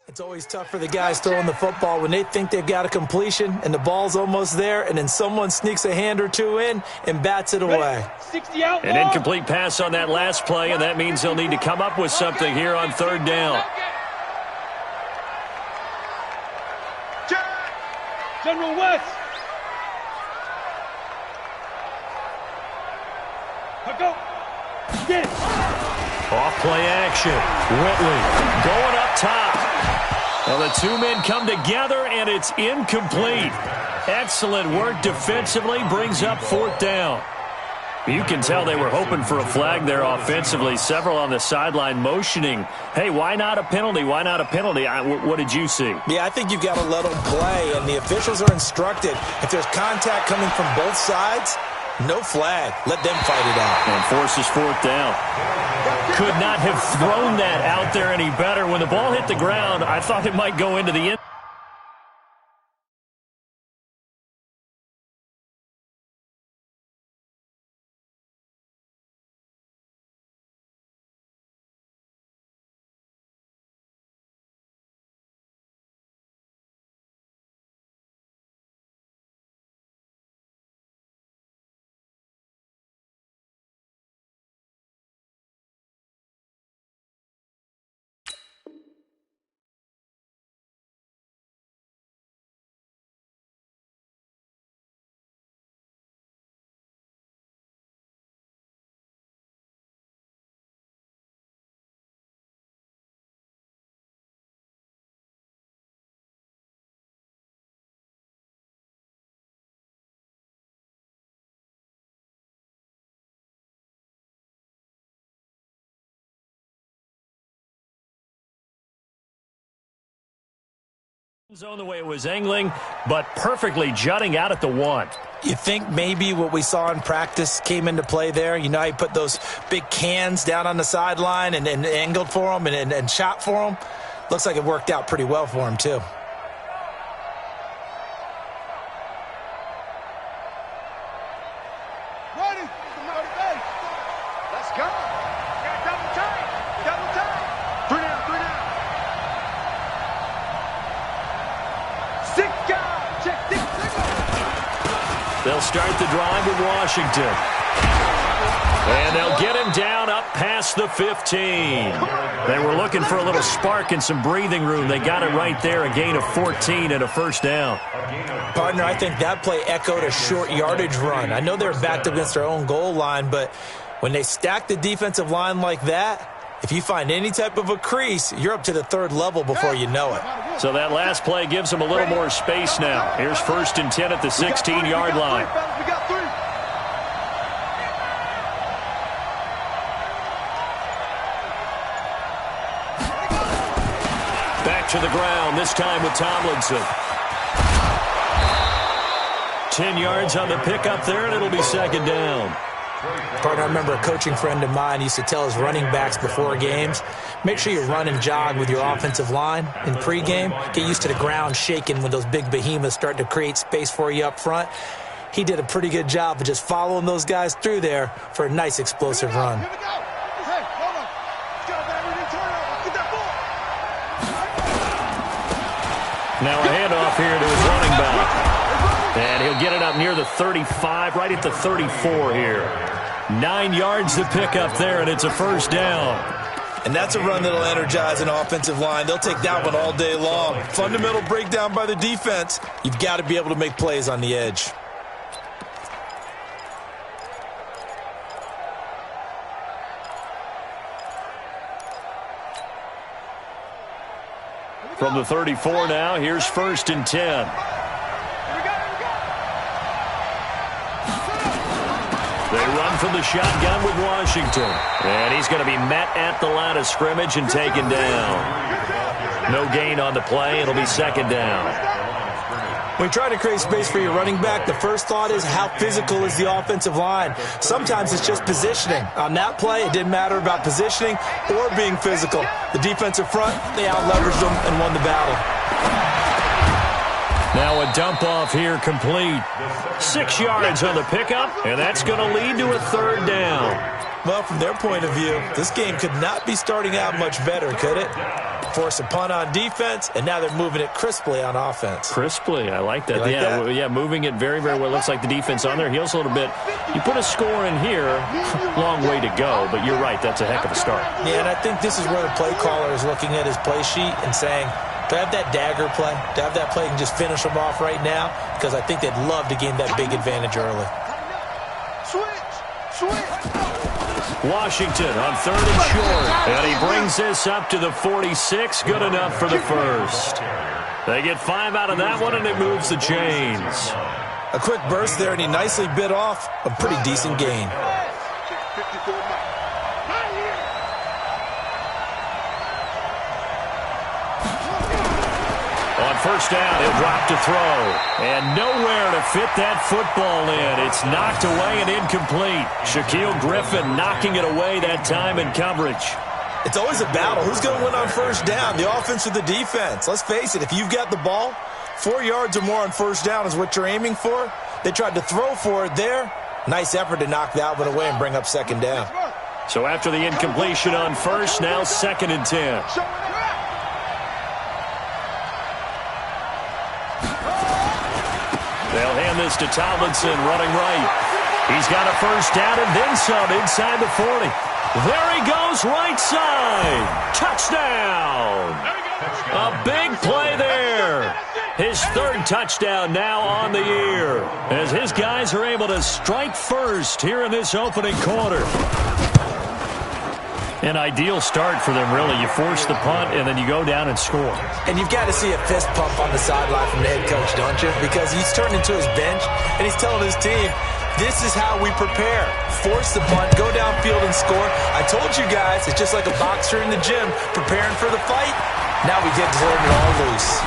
It's always tough for the guys throwing the football when they think they've got a completion and the ball's almost there, and then someone sneaks a hand or two in and bats it away. An incomplete pass on that last play, and that means they'll need to come up with something here on third down. General West. Go. Get it. Off play action. Whitley going up top. Well, the two men come together, and it's incomplete. Excellent work defensively, brings up fourth down. You can tell they were hoping for a flag there offensively. Several on the sideline motioning, hey, why not a penalty? Why not a penalty? What did you see? Yeah, I think you've got to let them play, and the officials are instructed. If there's contact coming from both sides, no flag. Let them fight it out. And forces fourth down. Could not have thrown that out there any better. When the ball hit the ground, I thought it might go into the end. Zone the way it was angling, but perfectly jutting out at the one. You think maybe what we saw in practice came into play there? You know, he put those big cans down on the sideline and angled for them and shot for them. Looks like it worked out pretty well for him, too. They'll start the drive with Washington. And they'll get him down up past the 15. They were looking for a little spark and some breathing room. They got it right there, a gain of 14 and a first down. Partner, I think that play echoed a short yardage run. I know they're backed up against their own goal line, but when they stack the defensive line like that, if you find any type of a crease, you're up to the third level before you know it. So that last play gives them a little more space now. Here's 1st and 10 at the 16-yard line. Back to the ground, this time with Tomlinson. 10 yards on the pickup there, and it'll be second down. Partner, I remember a coaching friend of mine used to tell his running backs before games, make sure you run and jog with your offensive line in pregame. Get used to the ground shaking when those big behemoths start to create space for you up front. He did a pretty good job of just following those guys through there for a nice explosive run. Now a handoff here to his running back. And he'll get it up near the 35, right at the 34 here. 9 yards to pick up there, and it's a first down. And that's a run that'll energize an offensive line. They'll take that one all day long. Fundamental breakdown by the defense. You've got to be able to make plays on the edge. From the 34 now, here's 1st and 10. They run from the shotgun with Washington. And he's going to be met at the line of scrimmage and taken down. No gain on the play. It'll be second down. When you try to create space for your running back, the first thought is how physical is the offensive line. Sometimes it's just positioning. On that play, it didn't matter about positioning or being physical. The defensive front, they out-leveraged them and won the battle. Now a dump off here complete. 6 yards on the pickup, and that's going to lead to a third down. Well, from their point of view, this game could not be starting out much better, could it? Force a punt on defense, and now they're moving it crisply on offense. Crisply, I like that. Like that? Yeah, moving it very, very well. Looks like the defense on their heels a little bit. You put a score in here, long way to go, but you're right, that's a heck of a start. Yeah, and I think this is where the play caller is looking at his play sheet and saying, do I have that dagger play? Do I have that play and just finish them off right now? Because I think they'd love to gain that big advantage early. Washington on 3rd and short, and he brings this up to the 46. Good enough for the first. They get 5 out of that one, and it moves the chains. A quick burst there, and he nicely bit off a pretty decent gain. On first down, he'll drop to throw. And nowhere to fit that football in. It's knocked away and incomplete. Shaquille Griffin knocking it away that time in coverage. It's always a battle. Who's going to win on first down, the offense or the defense? Let's face it, if you've got the ball, 4 yards or more on first down is what you're aiming for. They tried to throw for it there. Nice effort to knock that one away and bring up second down. So after the incompletion on first, now 2nd and 10. They'll hand this to Tomlinson, running right. He's got a first down and then some inside the 40. There he goes, right side. Touchdown. A big play there. His 3rd touchdown now on the year, as his guys are able to strike first here in this opening quarter. An ideal start for them, really. You force the punt, and then you go down and score. And you've got to see a fist pump on the sideline from the head coach, don't you? Because he's turned into his bench, and he's telling his team, this is how we prepare. Force the punt, go downfield and score. I told you guys, it's just like a boxer in the gym preparing for the fight. Now we get to let it all loose.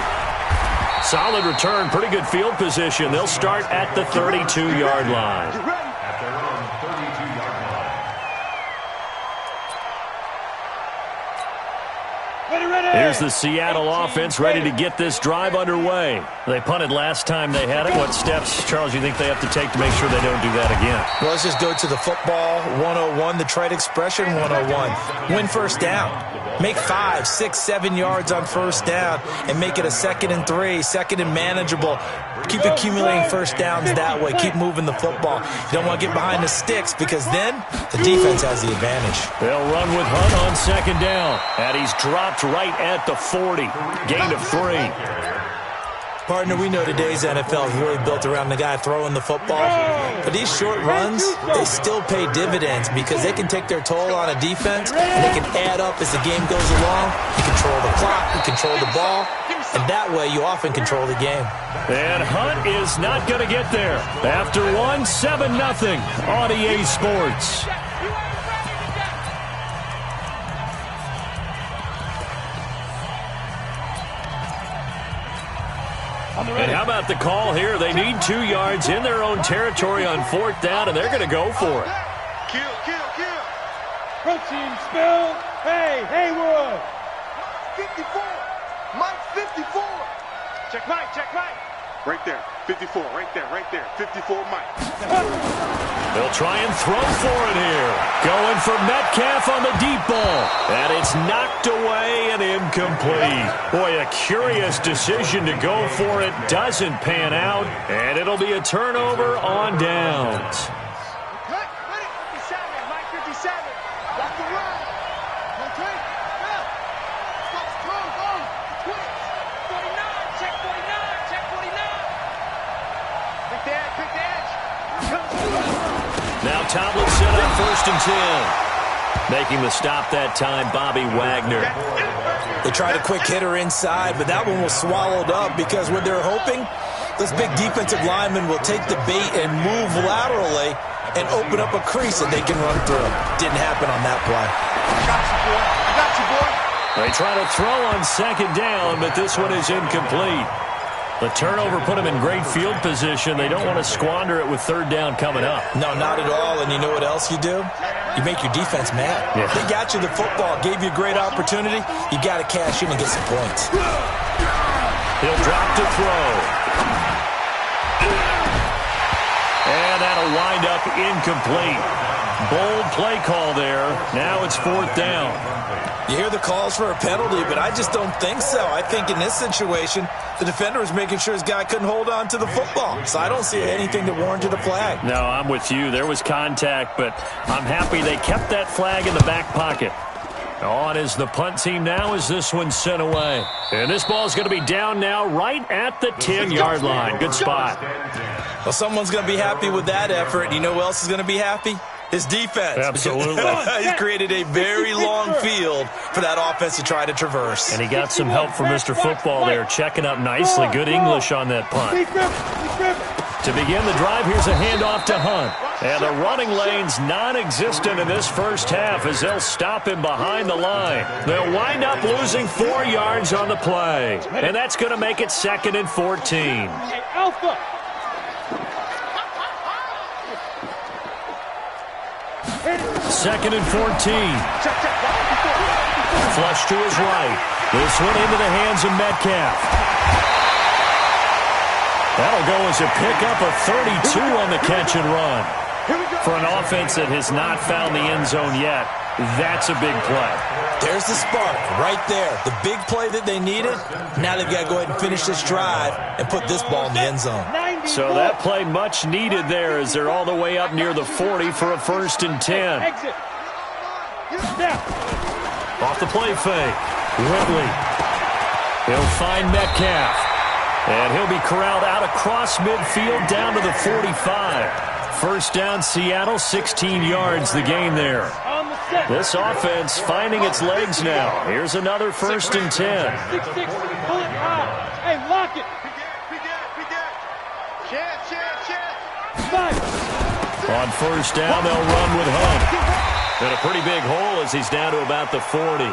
Solid return, pretty good field position. They'll start at the 32-yard line. Here's the Seattle offense ready to get this drive underway. They punted last time they had it. What steps, Charles, you think they have to take to make sure they don't do that again? Well, let's just go to the football 101, the trade expression 101. Win first down. Make 5, 6, 7 yards on first down and make it a 2nd and 3, 2nd and manageable. Keep accumulating first downs that way. Keep moving the football. You don't want to get behind the sticks because then the defense has the advantage. They'll run with Hunt on 2nd down. And he's dropped right at the 40. Gain of 3. Partner, we know today's NFL is really built around the guy throwing the football. But these short runs, they still pay dividends because they can take their toll on a defense and they can add up as the game goes along. You control the clock, you control the ball, and that way you often control the game. And Hunt is not going to get there. After one, 7-0 on EA Sports. And how about the call here? They need 2 yards in their own territory on 4th down, and they're going to go for it. Kill. Protein spill. Hey, Haywood. 54. Mike 54. Check Mike. Right there. 54. Right there. 54 Mike. They'll try and throw for it here. Going for Metcalf on the deep ball. And it's knocked away and incomplete. Boy, a curious decision to go for it. Doesn't pan out. And it'll be a turnover on downs. Now Tomlinson on 1st and 10. Making the stop that time, Bobby Wagner. They tried a quick hitter inside, but that one was swallowed up because what they're hoping, this big defensive lineman will take the bait and move laterally and open up a crease that they can run through. Didn't happen on that play. I got you, boy. They try to throw on 2nd down, but this one is incomplete. The turnover put them in great field position. They don't want to squander it with 3rd down coming up. No, not at all. And you know what else you do? You make your defense mad. Yeah. They got you the football, gave you a great opportunity. You got to cash in and get some points. He'll drop to throw. And that that'll wind up incomplete. Bold play call there. Now it's 4th down. You hear the calls for a penalty, but I just don't think so. I think in this situation, the defender was making sure his guy couldn't hold on to the football. So I don't see anything that warranted a flag. No, I'm with you. There was contact, but I'm happy they kept that flag in the back pocket. On is the punt team now as this one's sent away. And this ball's going to be down now right at the 10-yard line. Good spot. Well, someone's going to be happy with that effort. You know who else is going to be happy? His defense. Absolutely. He created a very long field for that offense to try to traverse. And he got some help from Mr. Football there, checking up nicely. Good English on that punt. To begin the drive, here's a handoff to Hunt. And the running lane's non-existent in this first half as they'll stop him behind the line. They'll wind up losing 4 yards on the play. And that's going to make it 2nd and 14. Alpha. Second and 14. Flush to his right. This one into the hands of Metcalf. That'll go as a pickup of 32 on the catch and run. For an offense that has not found the end zone yet, that's a big play. There's the spark right there. The big play that they needed. Now they've got to go ahead and finish this drive and put this ball in the end zone. So that play much needed there as they're all the way up near the 40 for a 1st and 10. Off the play fake. Whitley. He'll find Metcalf. And he'll be corralled out across midfield down to the 45. 1st down, Seattle, 16 yards the gain there. This offense finding its legs now. Here's another 1st and 10. 6-6, pull it high. Hey, lock it. On 1st down, they'll run with Hunt. And a pretty big hole as he's down to about the 40.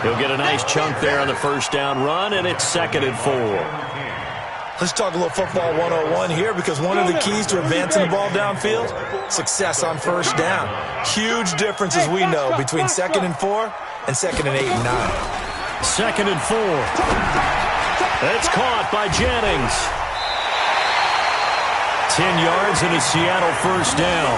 He'll get a nice chunk there on the 1st down run, and it's 2nd and 4. Let's talk a little football 101 here, because one of the keys to advancing the ball downfield, success on 1st down. Huge difference, as we know, between 2nd and 4 and 2nd and 8 and 9. 2nd and 4. It's caught by Jennings. 10 yards and a Seattle 1st down.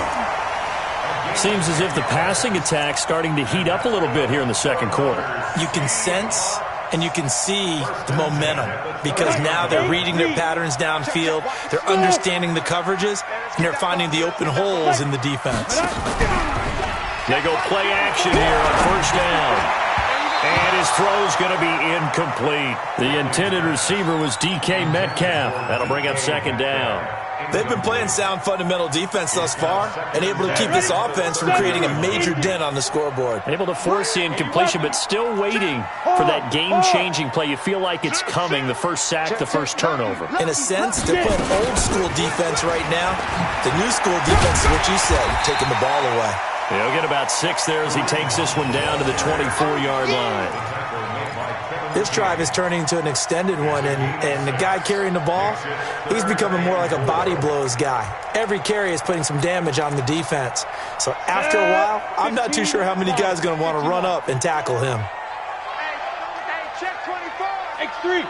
Seems as if the passing attack's starting to heat up a little bit here in the 2nd quarter. You can sense and you can see the momentum, because now they're reading their patterns downfield, they're understanding the coverages, and they're finding the open holes in the defense. They go play action here on 1st down. And his throw's going to be incomplete. The intended receiver was DK Metcalf. That'll bring up 2nd down. They've been playing sound fundamental defense thus far and able to keep this offense from creating a major dent on the scoreboard. Able to force the incompletion, but still waiting for that game-changing play. You feel like it's coming, the first sack, the first turnover. In a sense, they're playing old-school defense right now. The new school defense is what you said, taking the ball away. He'll get about 6 there as he takes this one down to the 24-yard line. This drive is turning into an extended one, and the guy carrying the ball, he's becoming more like a body blows guy. Every carry is putting some damage on the defense. So after a while, I'm not too sure how many guys are going to want to run up and tackle him. Hey, check 24. X3,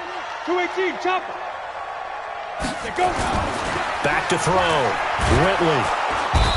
218, chopper. Go. Back to throw. Whitley.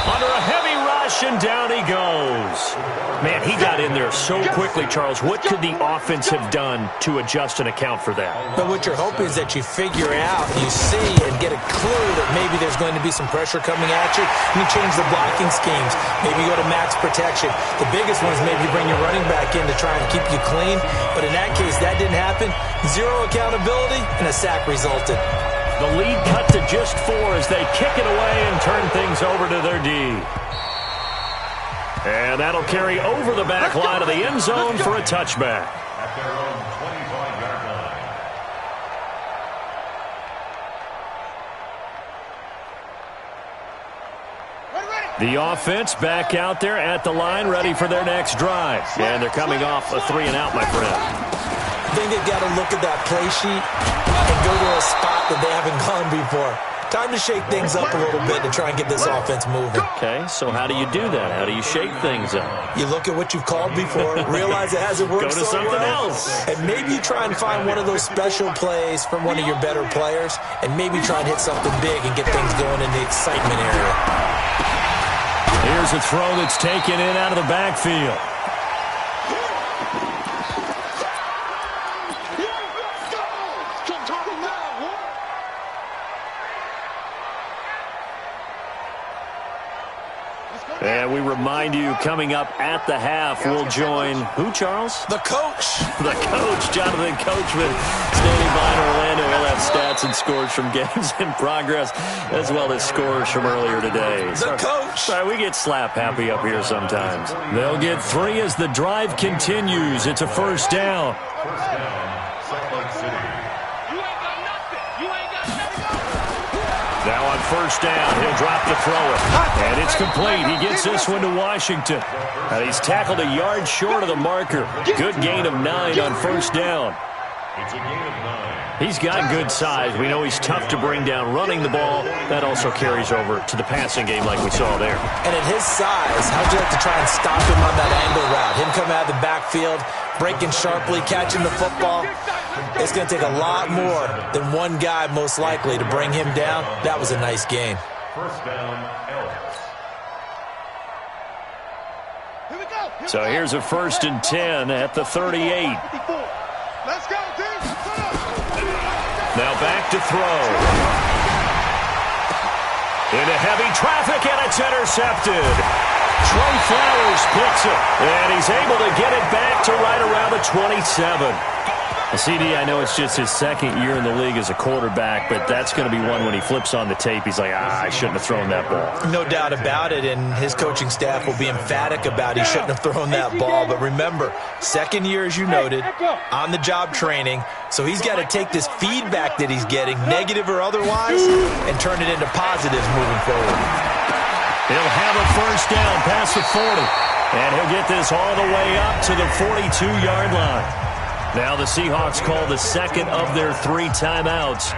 Under a heavy rush, and down he goes. Man, he got in there so quickly, Charles. What could the offense have done to adjust and account for that? But what you're hoping is that you figure out, you see, and get a clue that maybe there's going to be some pressure coming at you. You change the blocking schemes. Maybe go to max protection. The biggest one is maybe bring your running back in to try and keep you clean. But in that case, that didn't happen. Zero accountability, and a sack resulted. The lead cut to just 4 as they kick it away and turn things over to their D. And that'll carry over the back line of the end zone for a touchback. The offense back out there at the line, ready for their next drive. And they're coming off a 3-and-out, my friend. I think they've got to look at that play sheet and go to a spot that they haven't gone before. Time to shake things up a little bit to try and get this offense moving. Okay, so how do you do that? How do you shake things up? You look at what you've called before, realize it hasn't worked so well. Go to something else. And maybe you try and find one of those special plays from one of your better players, and maybe try and hit something big and get things going in the excitement area. Here's a throw that's taken in out of the backfield. And we remind you, coming up at the half, we'll join who, Charles? The coach. The coach, Jonathan Coachman, standing by in Orlando. He'll have stats and scores from games in progress, as well as scores from earlier today. The coach. Sorry, we get slap happy up here sometimes. They'll get 3 as the drive continues. It's a first down. Now on first down, he'll drop to throw it. And it's complete. He gets this one to Washington. And he's tackled a yard short of the marker. Good gain of 9 on first down. He's got good size. We know he's tough to bring down running the ball. That also carries over to the passing game like we saw there. And at his size, how'd you like to try and stop him on that angle route? Him coming out of the backfield, breaking sharply, catching the football. It's going to take a lot more than one guy, most likely, to bring him down. That was a nice gain. First down, So here's a 1st and 10 at the 38. Let's go, team. Now back to throw. Into heavy traffic, and it's intercepted. Trey Flowers picks it, and he's able to get it back to right around the 27. CD, I know it's just his 2nd year in the league as a quarterback, but that's going to be one when he flips on the tape. He's like, I shouldn't have thrown that ball. No doubt about it, and his coaching staff will be emphatic about he shouldn't have thrown that ball. But remember, 2nd year, as you noted, on-the-job training, so he's got to take this feedback that he's getting, negative or otherwise, and turn it into positives moving forward. He'll have a first down past the 40, and he'll get this all the way up to the 42-yard line. Now the Seahawks call the 2nd of their 3 timeouts,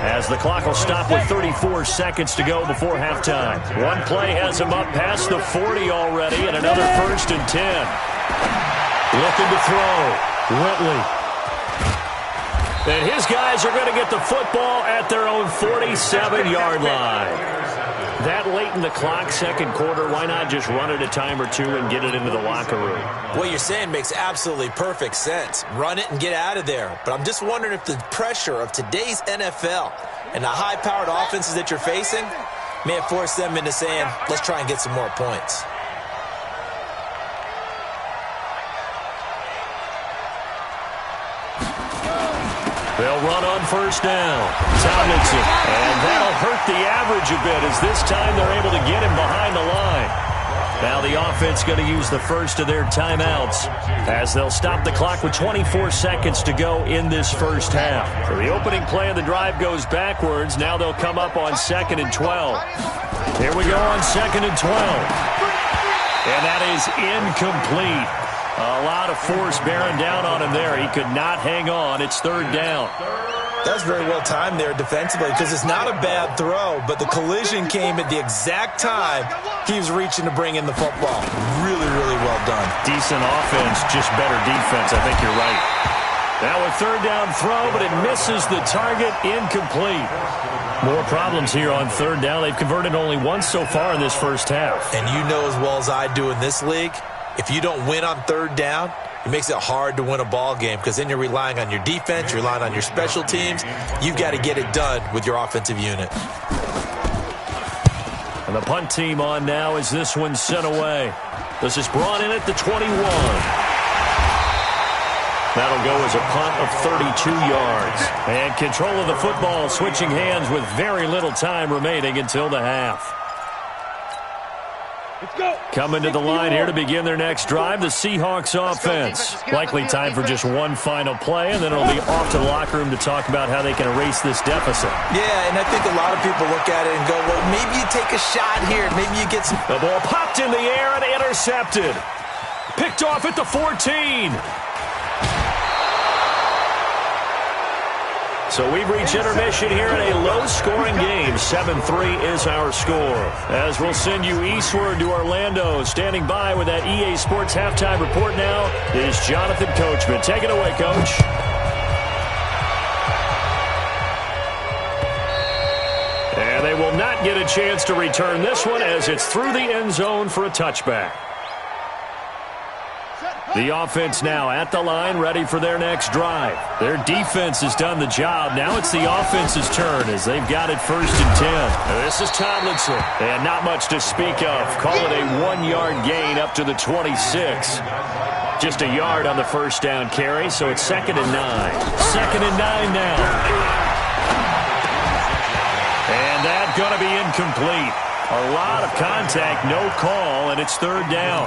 as the clock will stop with 34 seconds to go before halftime. One play has him up past the 40 already, and another 1st and 10. Looking to throw. Whitley. And his guys are going to get the football at their own 47-yard line. That late in the clock, 2nd quarter, why not just run it a time or 2 and get it into the locker room? What you're saying makes absolutely perfect sense. Run it and get out of there. But I'm just wondering if the pressure of today's NFL and the high-powered offenses that you're facing may have forced them into saying, let's try and get some more points. They'll run on first down. Tomlinson. And that'll hurt the average a bit, as this time they're able to get him behind the line. Now the offense going to use the first of their timeouts, as they'll stop the clock with 24 seconds to go in this first half. So the opening play of the drive goes backwards. Now they'll come up on 2nd and 12. Here we go on 2nd and 12. And that is incomplete. A lot of force bearing down on him there. He could not hang on. It's 3rd down. That's very well timed there defensively, because it's not a bad throw, but the collision came at the exact time he was reaching to bring in the football. Really, really well done. Decent offense, just better defense. I think you're right. Now a 3rd down throw, but it misses the target. Incomplete. More problems here on 3rd down. They've converted only once so far in this first half. And you know as well as I do in this league, if you don't win on 3rd down, it makes it hard to win a ball game, because then you're relying on your defense, you're relying on your special teams. You've got to get it done with your offensive unit. And the punt team on now as this one's sent away. This is brought in at the 21. That'll go as a punt of 32 yards. And control of the football switching hands with very little time remaining until the half. Coming to the line here to begin their next drive, the Seahawks offense. Likely time for just one final play, and then it'll be off to the locker room to talk about how they can erase this deficit. Yeah, and I think a lot of people look at it and go, well, maybe you take a shot here. Maybe you get some... The ball popped in the air and intercepted. Picked off at the 14. So we've reached intermission here in a low-scoring game. 7-3 is our score. As we'll send you eastward to Orlando. Standing by with that EA Sports halftime report now is Jonathan Coachman. Take it away, Coach. And they will not get a chance to return this one as it's through the end zone for a touchback. The offense now at the line, ready for their next drive. Their defense has done the job. Now it's the offense's turn as they've got it 1st and 10. This is Tomlinson, and not much to speak of. Call it a 1-yard gain up to the 26. Just a yard on the first down carry, so it's 2nd and 9. 2nd and 9 now. And that's going to be incomplete. A lot of contact, no call, and it's 3rd down.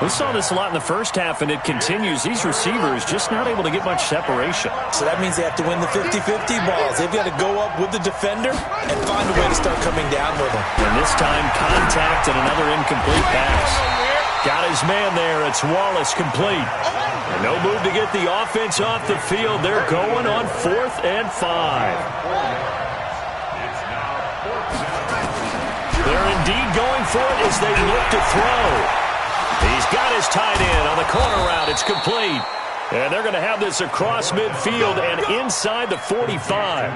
We saw this a lot in the first half, and it continues. These receivers just not able to get much separation. So that means they have to win the 50-50 balls. They've got to go up with the defender and find a way to start coming down with them. And this time, contact and another incomplete pass. Got his man there. It's Wallace complete. And no move to get the offense off the field. They're going on 4th and 5. They're indeed going for it as they look to throw. He's got his tight end on the corner route. It's complete. And they're going to have this across midfield and inside the 45.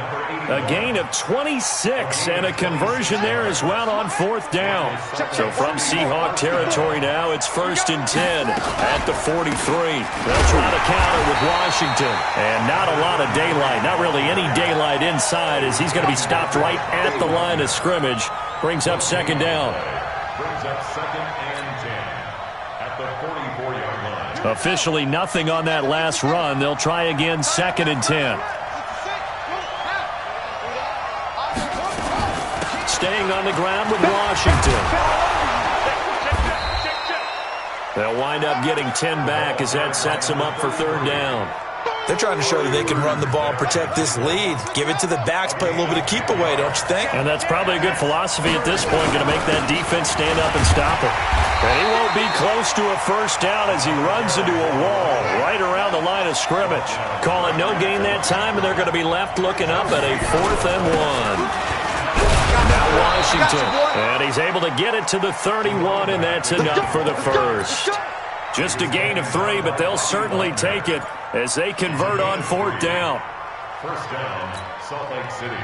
A gain of 26 and a conversion there as well on 4th down. So from Seahawk territory now, it's 1st and 10 at the 43. They'll try to counter with Washington. And not a lot of daylight, not really any daylight inside as he's going to be stopped right at the line of scrimmage. Brings up 2nd down. Brings up 2nd and 10 at the 44-yard line. Officially nothing on that last run. They'll try again 2nd and 10. Staying on the ground with Washington. They'll wind up getting 10 back as that sets them up for 3rd down. They're trying to show that they can run the ball and protect this lead. Give it to the backs, play a little bit of keep away, don't you think? And that's probably a good philosophy at this point, going to make that defense stand up and stop it. And he won't be close to a 1st down as he runs into a wall right around the line of scrimmage. Call it no gain that time, and they're going to be left looking up at a 4th and 1. Now Washington, and he's able to get it to the 31, and that's enough for the first. Just a gain of 3, but they'll certainly take it as they convert on 4th down. 1st down, Salt Lake City.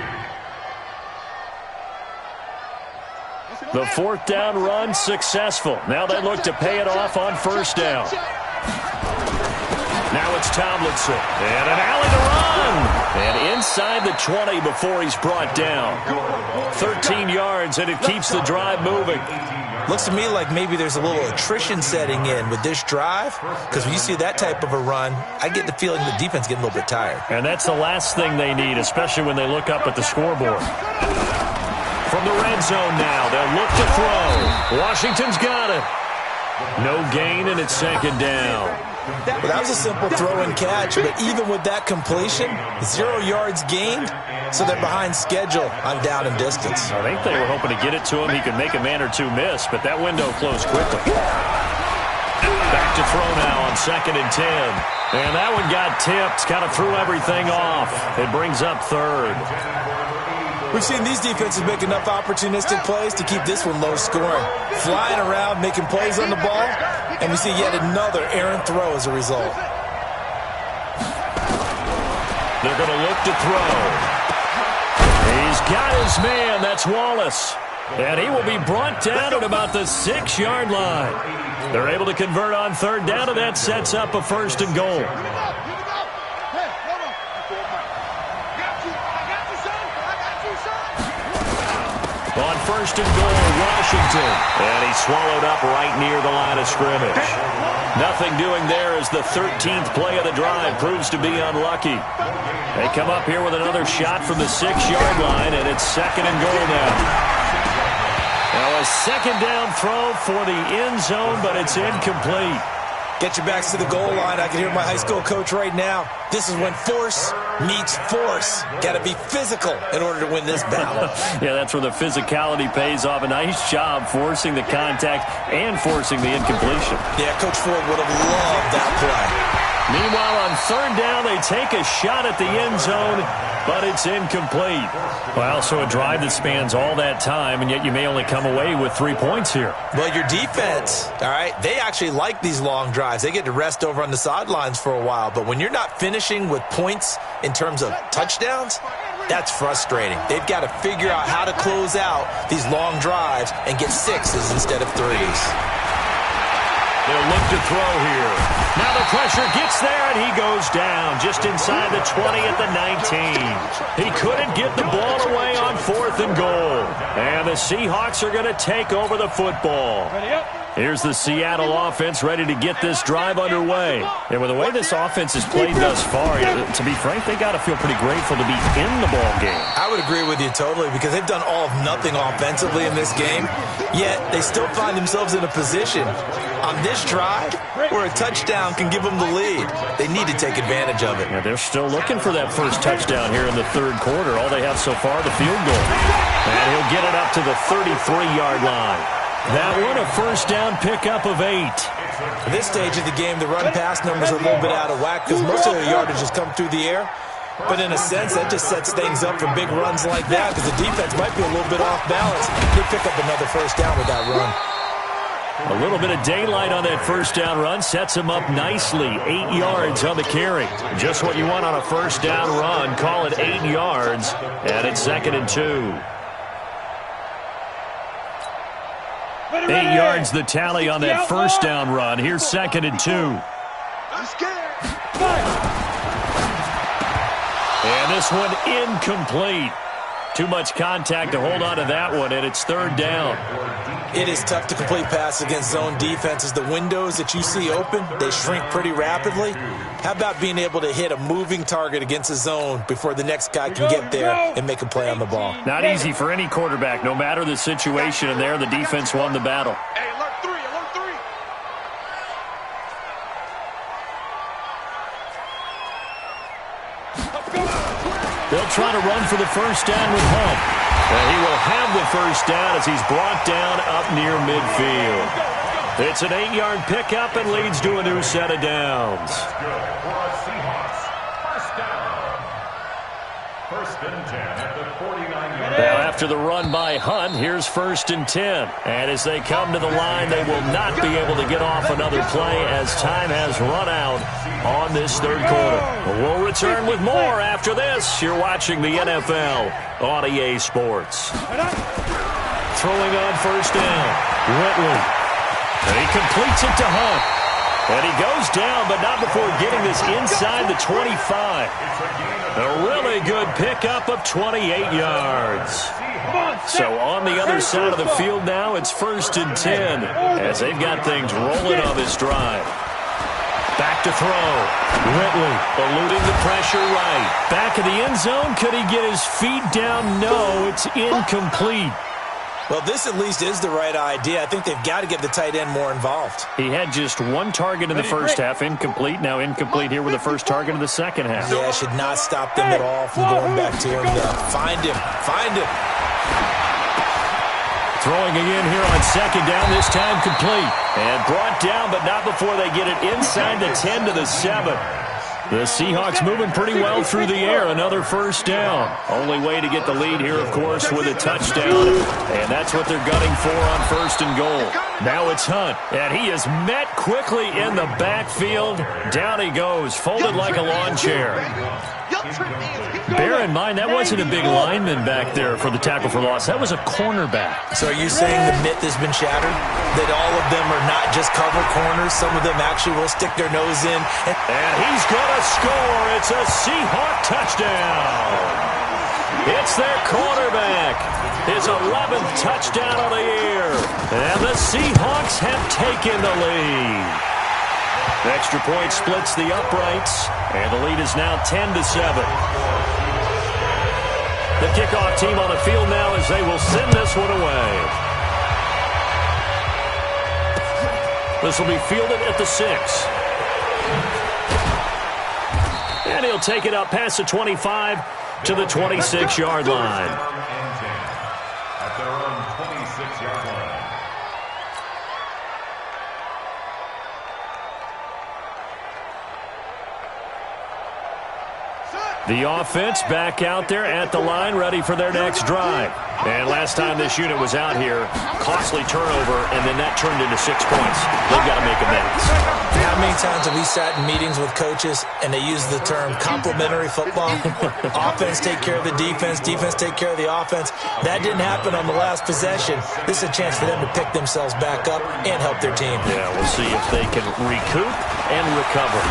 The 4th down run successful. Now they look to pay it off on 1st down. Now it's Tomlinson. And an alley to run. And inside the 20 before he's brought down. 13 yards, and it keeps the drive moving. Looks to me like maybe there's a little attrition setting in with this drive, because when you see that type of a run, I get the feeling the defense getting a little bit tired. And that's the last thing they need, especially when they look up at the scoreboard. From the red zone now, they'll look to throw. Washington's got it. No gain, and it's 2nd down. Well, that was a simple throw and catch, but even with that completion, 0 yards gained, so they're behind schedule on down and distance. I think they were hoping to get it to him. He could make a man or two miss, but that window closed quickly. Back to throw now on 2nd and 10. And that one got tipped, kind of threw everything off. It brings up 3rd. We've seen these defenses make enough opportunistic plays to keep this one low scoring. Flying around, making plays on the ball, and we see yet another errant throw as a result. They're going to look to throw. He's got his man. That's Wallace. And he will be brought down at about the 6-yard line. They're able to convert on 3rd down, and that sets up a 1st and goal. On 1st and goal, Washington. And he's swallowed up right near the line of scrimmage. Nothing doing there as the 13th play of the drive proves to be unlucky. They come up here with another shot from the 6-yard line, and it's 2nd and goal now. Now a 2nd down throw for the end zone, but it's incomplete. Get your backs to the goal line. I can hear my high school coach right now. This is when force meets force. Got to be physical in order to win this battle. Yeah, that's where the physicality pays off. A nice job forcing the contact and forcing the incompletion. Yeah, Coach Ford would have loved that play. Meanwhile, on 3rd down, they take a shot at the end zone, but it's incomplete. Well, so a drive that spans all that time, and yet you may only come away with 3 points here. Well, your defense, all right, they actually like these long drives. They get to rest over on the sidelines for a while, but when you're not finishing with points in terms of touchdowns, That's frustrating. They've got to figure out how to close out these long drives and get sixes instead of threes. They'll look to throw here. Now the pressure gets there, and he goes down just inside the 20 at the 19. He couldn't get the ball away on 4th and goal. And the Seahawks are going to take over the football. Here's the Seattle offense ready to get this drive underway. And with the way this offense has played thus far, to be frank, they got to feel pretty grateful to be in the ball game. I would agree with you totally because they've done all of nothing offensively in this game, yet they still find themselves in a position on this drive where a touchdown can give them the lead. They need to take advantage of it. Yeah, they're still looking for that first touchdown here in the third quarter. All they have so far, the field goal. And he'll get it up to the 33-yard line. That one, a first down pickup of 8. At this stage of the game, the run-pass numbers are a little bit out of whack because most of their yardage has come through the air. But in a sense, that just sets things up for big runs like that because the defense might be a little bit off balance. They pick up another first down with that run. A little bit of daylight on that first down run sets him up nicely. 8 yards on the carry. Just what you want on a first down run. Call it 8 yards, and it's 2nd and 2. 8 yards the tally on that first down run. Here's 2nd and 2. And this one incomplete. Too much contact to hold on to that one, and it's 3rd down. It is tough to complete passes against zone defenses. The windows that you see open, they shrink pretty rapidly. How about being able to hit a moving target against a zone before the next guy can get there and make a play on the ball? Not easy for any quarterback, no matter the situation, and there the defense won the battle. Hey, alert 3, alert 3. They'll try to run for the first down with Hunt. And he will have the first down as he's brought down up near midfield. It's an 8-yard pickup and leads to a new set of downs. First and 10 at the 49-yard. Now after the run by Hunt, here's 1st and 10. And as they come to the line, they will not be able to get off another play as time has run out on this third quarter. We'll return with more after this. You're watching the NFL on EA Sports. Throwing on first down, Whitley. And he completes it to Hunt. And he goes down, but not before getting this inside the 25. A really good pickup of 28 yards. So on the other side of the field now, it's 1st and 10 as they've got things rolling on this drive. Back to throw. Whitley eluding the pressure right. Back of the end zone. Could he get his feet down? No, it's incomplete. Well, this at least is the right idea. I think they've got to get the tight end more involved. He had just 1 target in the first half, incomplete. Now incomplete here with the first target of the second half. Yeah, it should not stop them at all from going back to him. Find him. Find him. Throwing again here on second down, this time complete. And brought down, but not before they get it inside the 10 to the 7. The Seahawks moving pretty well through the air. Another first down. Only way to get the lead here, of course, with a touchdown. And that's what they're gunning for on 1st and goal. Now it's Hunt. And he is met quickly in the backfield. Down he goes, folded like a lawn chair. Bear in mind, that wasn't a big lineman back there for the tackle for loss. That was a cornerback. So are you saying the myth has been shattered? That all of them are not just cover corners? Some of them actually will stick their nose in. And he's going to score. It's a Seahawk touchdown. It's their quarterback. His 11th touchdown of the year. And the Seahawks have taken the lead. The extra point splits the uprights, and the lead is now 10-7. The kickoff team on the field now as they will send this one away. This will be fielded at the 6. And he'll take it up past the 25 to the 26-yard line. At their own 26-yard line. The offense back out there at the line, ready for their next drive. And last time this unit was out here, costly turnover, and then that turned into 6 points. They've got to make amends. How many times have we sat in meetings with coaches and they use the term complementary football? Offense take care of the defense, defense take care of the offense. That didn't happen on the last possession. This is a chance for them to pick themselves back up and help their team. Yeah, we'll see if they can recoup and recover.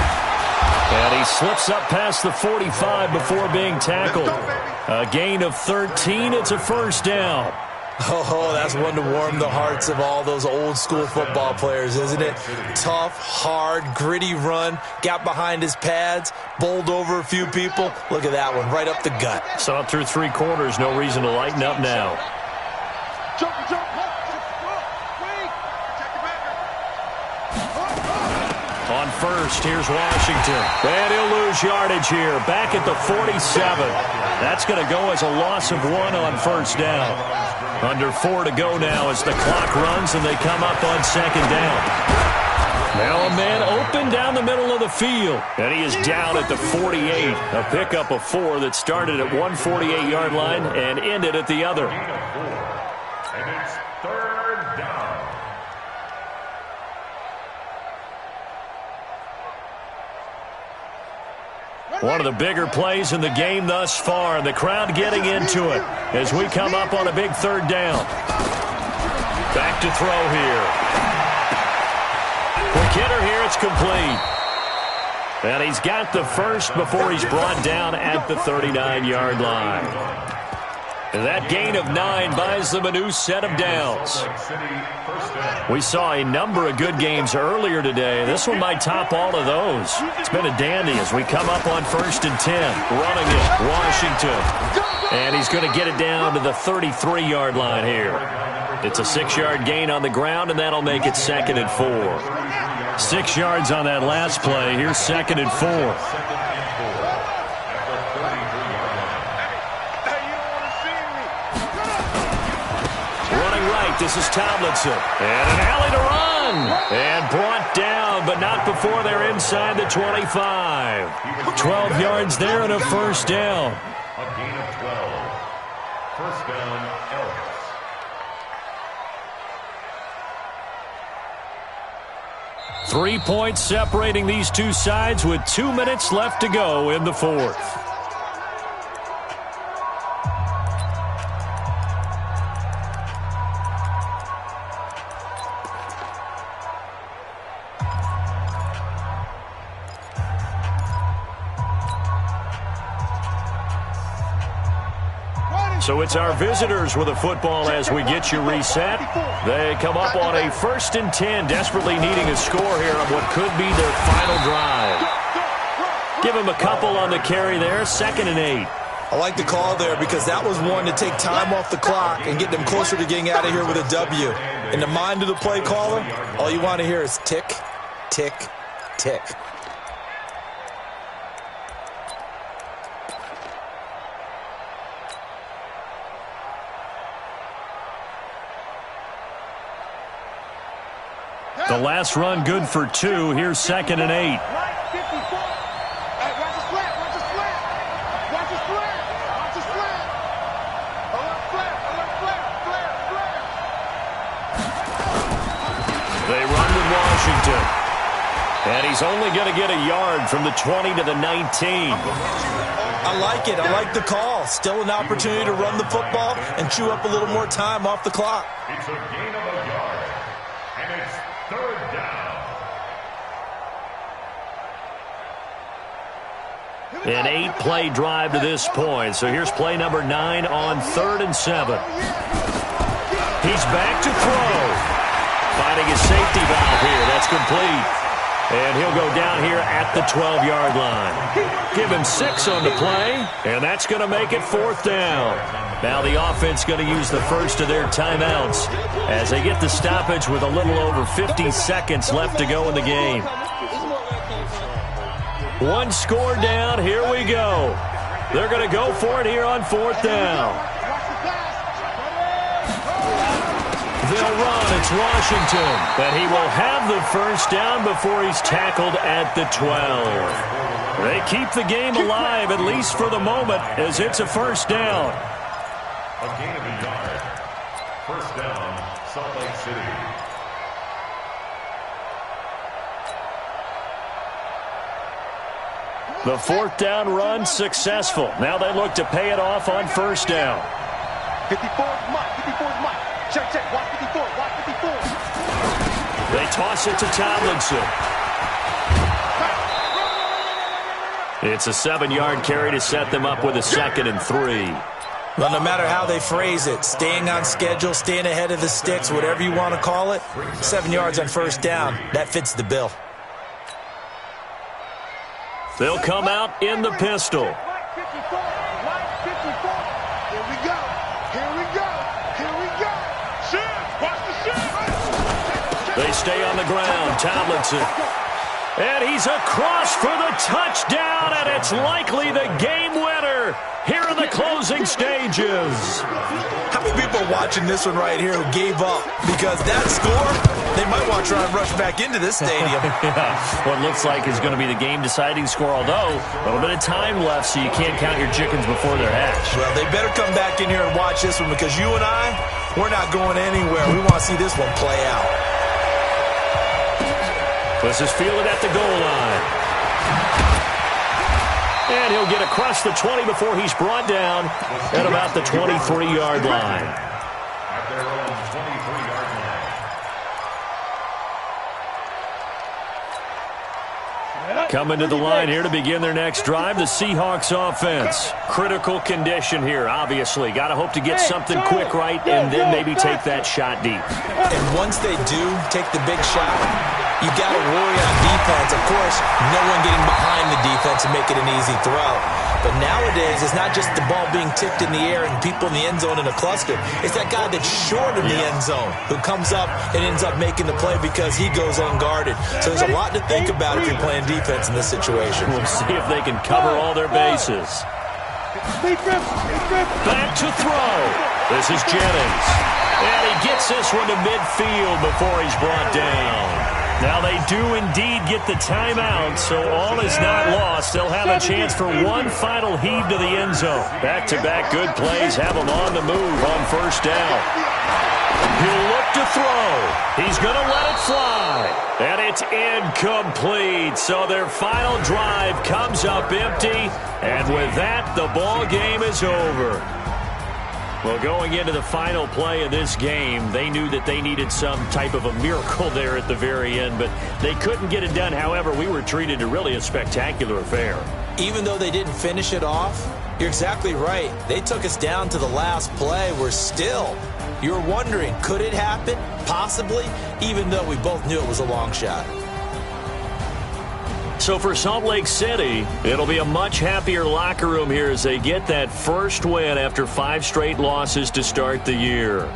And he slips up past the 45 before being tackled. A gain of 13. It's a first down. Oh, that's one to warm the hearts of all those old school football players, isn't it? Tough, hard, gritty run. Got behind his pads, bowled over a few people. Look at that one, right up the gut. Saw it through 3 quarters. No reason to lighten up now. Jump. On first, here's Washington. And he'll lose yardage here. Back at the 47. That's going to go as a loss of 1 on first down. Under 4 to go now as the clock runs and they come up on second down. Now a man open down the middle of the field. And he is down at the 48. A pickup of 4 that started at 148-yard line and ended at the other. And it's third down. One of the bigger plays in the game thus far, and the crowd getting into it as we come up on a big third down. Back to throw here. Quick hitter here, it's complete. And he's got the first before he's brought down at the 39-yard line. And that gain of 9 buys them a new set of downs. We saw a number of good games earlier today. This one might top all of those. It's been a dandy as we come up on 1st and 10. Running it, Washington. And he's going to get it down to the 33-yard line here. It's a 6-yard gain on the ground, and that'll make it 2nd and 4. 6 yards on that last play. Here's 2nd and 4. This is Tomlinson. And an alley to run. And brought down, but not before they're inside the 25. 12 yards there and a first down. A gain of 12. First down, Ellis. Three points separating these two sides with 2 minutes left to go in the fourth. So it's our visitors with a football as we get you reset. They come up on a 1st and 10, desperately needing a score here on what could be their final drive. Give them a couple on the carry there, 2nd and 8. I like the call there because that was one to take time off the clock and get them closer to getting out of here with a W. In the mind of the play caller, all you want to hear is tick, tick, tick. The last run good for 2. Here's 2nd and 8. They run with Washington. And he's only going to get a yard from the 20 to the 19. I like it. I like the call. Still an opportunity to run the football and chew up a little more time off the clock. It's a gain of a yard. And it's third down. An 8-play drive to this point. So here's play number 9 on 3rd and 7. He's back to throw. Finding his safety valve here. That's complete. And he'll go down here at the 12-yard line. Give him 6 on the play, and that's going to make it 4th down. Now the offense going to use the first of their timeouts as they get the stoppage with a little over 50 seconds left to go in the game. One score down. Here we go. They're going to go for it here on 4th down. They'll run. It's Washington. And he will have the first down before he's tackled at the 12. They keep the game alive, at least for the moment, as it's a first down. A gain of a yard. First down, Salt Lake City. The fourth down run successful. Now they look to pay it off on first down. 54 is Mike. 54 is Mike. Check. Watch 54. Watch 54. They toss it to Tomlinson. It's a 7-yard carry to set them up with a 2nd and 3. Well, no matter how they phrase it, staying on schedule, staying ahead of the sticks, whatever you want to call it, 7 yards on first down, that fits the bill. They'll come out in the pistol. Mike 54. Mike 54. Here we go. Here we go. Here we go. Shoot. Watch the shoot. They stay on the ground. Tomlinson. And he's across for the touchdown, and it's likely the game winner here in the closing stages. How many people are watching this one right here who gave up? Because that score, they might want to try and rush back into this stadium. Yeah, what looks like is going to be the game-deciding score, although a little bit of time left, so you can't count your chickens before they're hatched. Well, they better come back in here and watch this one, because you and I, we're not going anywhere. We want to see this one play out. This is fielded at the goal line. And he'll get across the 20 before he's brought down at about the 23-yard line. At their own 23-yard line. Coming to the line here to begin their next drive, the Seahawks offense. Critical condition here, obviously. Got to hope to get something quick right and then maybe take that shot deep. And once they do take the big shot, you got to worry on defense. Of course, no one getting behind the defense and make it an easy throw. But nowadays, it's not just the ball being tipped in the air and people in the end zone in a cluster. It's that guy that's short of the end zone who comes up and ends up making the play because he goes unguarded. So there's a lot to think about if you're playing defense in this situation. We'll see if they can cover all their bases. Back to throw. This is Jennings. And he gets this one to midfield before he's brought down. Now they do indeed get the timeout, so all is not lost. They'll have a chance for one final heave to the end zone. Back-to-back good plays have them on the move on first down. He'll look to throw. He's going to let it fly. And it's incomplete. So their final drive comes up empty. And with that, the ball game is over. Well, going into the final play of this game, they knew that they needed some type of a miracle there at the very end, but they couldn't get it done. However, we were treated to really a spectacular affair. Even though they didn't finish it off, you're exactly right. They took us down to the last play. We're still, you're wondering, could it happen? Possibly, even though we both knew it was a long shot. So for Salt Lake City, it'll be a much happier locker room here as they get that first win after 5 straight losses to start the year.